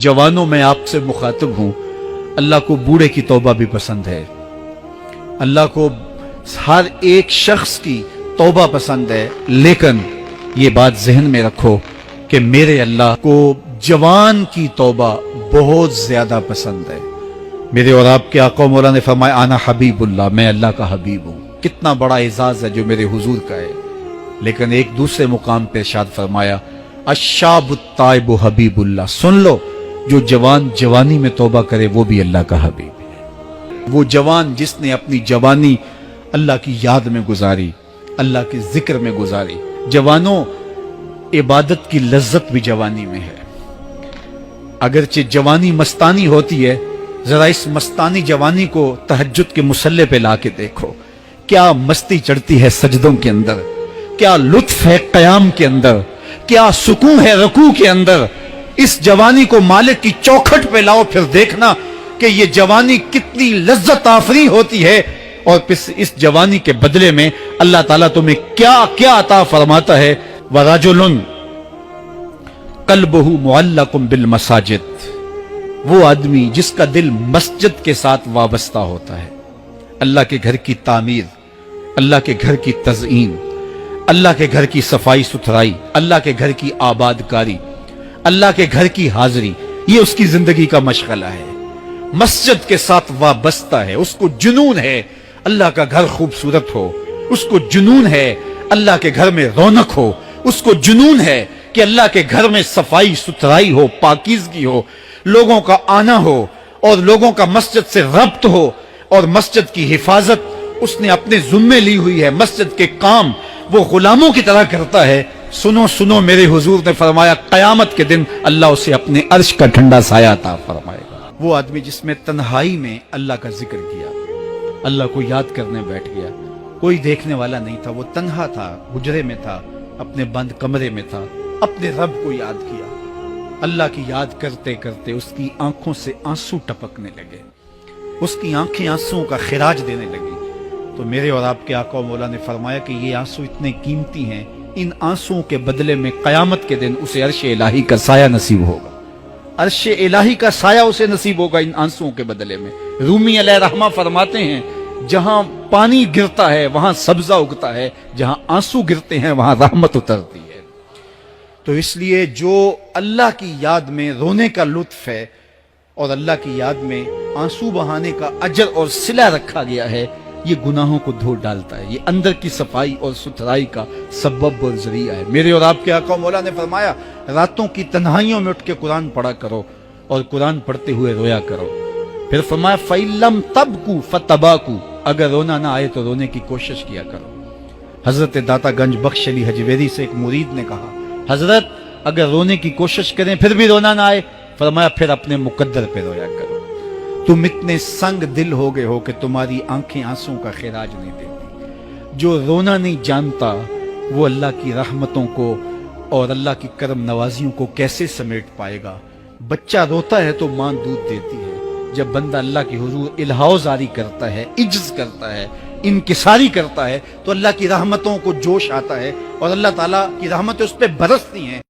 जवानों में आपसे मुखातिब हूं, अल्लाह को बूढ़े की तौबा भी पसंद है। अल्लाह को हर एक शख्स की तौबा पसंद है, लेकिन ये बात जहन में रखो कि मेरे अल्लाह को जवान की तौबा बहुत ज्यादा पसंद है। मेरे और आपके आका मौला ने फरमाया आना हबीबुल्लाह, मैं अल्लाह का हबीब हूं। कितना बड़ा एजाज है जो मेरे हुजूर का है। लेकिन एक दूसरे मुकाम पे इरशाद फरमाया अशाबुत ताइबु हबीबुल्लाह, सुन लो जो जवान जवानी में तौबा करे वो भी अल्लाह का हबीब है। वो जवान जिसने अपनी जवानी अल्लाह की याद में गुजारी, अल्लाह के जिक्र में गुजारी। जवानों, इबादत की लज्जत भी जवानी में है। अगरचे जवानी मस्तानी होती है, जरा इस मस्तानी जवानी को तहज्जुद के मुसल्ले पे लाके देखो, क्या मस्ती चढ़ती है सजदों के अंदर, क्या लुत्फ है कयाम के अंदर, क्या सुकून है रुकू के अंदर। इस जवानी को मालिक की चौखट पे लाओ, फिर देखना कि ये जवानी कितनी लज्जत आफरी होती है। और इस जवानी के बदले में अल्लाह ताला तुम्हें क्या क्या अता फरमाता है। वराजुलुन कल्बहु मुअल्लकुम बिल मसाजिद, वो आदमी जिसका दिल मस्जिद के साथ वाबस्ता होता है। अल्लाह के घर की तामीर, अल्लाह के घर की तज़ईन, अल्लाह के घर की सफाई सुथराई, अल्लाह के घर की आबादकारी, अल्लाह के घर की हाजिरी, ये उसकी जिंदगी का मशगला है। मस्जिद के साथ वाबस्ता है, उसको जुनून है अल्लाह का घर खूबसूरत हो, उसको जुनून है अल्लाह के घर में रौनक हो, उसको जुनून है कि अल्लाह के घर में सफाई सुथराई हो, पाकीज़गी हो, लोगों का आना हो और लोगों का मस्जिद से रब्त हो और मस्जिद की हिफाजत उसने अपने जुम्मे ली हुई है। मस्जिद के काम वो गुलामों की तरह करता है। सुनो सुनो, मेरे हुजूर ने फरमाया कयामत के दिन अल्लाह उसे अपने अर्श का ठंडा साया अता फरमाएगा। वो आदमी जिसमें तन्हाई में अल्लाह का जिक्र किया, अल्लाह को याद करने बैठ गया, कोई देखने वाला नहीं था, वो तन्हा था, हुजरे में था, अपने बंद कमरे में था, अपने रब को याद किया। अल्लाह की याद करते करते उसकी आंखों से आंसू टपकने लगे, उसकी आंखें आंसुओं का खिराज देने लगी। तो मेरे और आपके आका मौला ने फरमाया कि ये आंसू इतने कीमती हैं, इन आंसुओं के बदले में कयामत के दिन उसे अर्श इलाही का साया नसीब होगा। अर्श इलाही का साया उसे नसीब होगा इन आंसुओं के बदले में। रूमी अलैहि रहमा फरमाते हैं जहां पानी गिरता है वहां सब्जा उगता है, जहां आंसू गिरते हैं वहां रहमत उतरती है। तो इसलिए जो अल्लाह की याद में रोने का लुत्फ है और अल्लाह की याद में आंसू बहाने का अजर और सिला रखा गया है, ये गुनाहों को धो डालता है, ये अंदर की सफाई और सुथराई का सबब और जरिया है। मेरे और आपके आका मौला ने फरमाया रातों की तन्हाइयों में उठ के कुरान पढ़ा करो और कुरान पढ़ते हुए रोया करो। फिर फरमाया फइल्लम तबकू फतबाकू, अगर रोना ना आए तो रोने की कोशिश किया करो। हजरत दाता गंज बख्श अली हजवेरी से एक मुरीद ने कहा हजरत अगर रोने की कोशिश करें फिर भी रोना ना आए, फरमाया फिर अपने मुकद्दर पे रोया करो। तुम इतने संग दिल हो गए हो कि तुम्हारी आंखें आंसू का खिराज नहीं देती। जो रोना नहीं जानता वो अल्लाह की रहमतों को और अल्लाह की करम नवाजियों को कैसे समेट पाएगा। बच्चा रोता है तो मां दूध देती है। जब बंदा अल्लाह की हुजूर इल्हाओ जारी करता है, इज्ज करता है, इनकिसारी करता है, तो अल्लाह की रहमतों को जोश आता है और अल्लाह ताला की रहमतें उस पर बरसती हैं।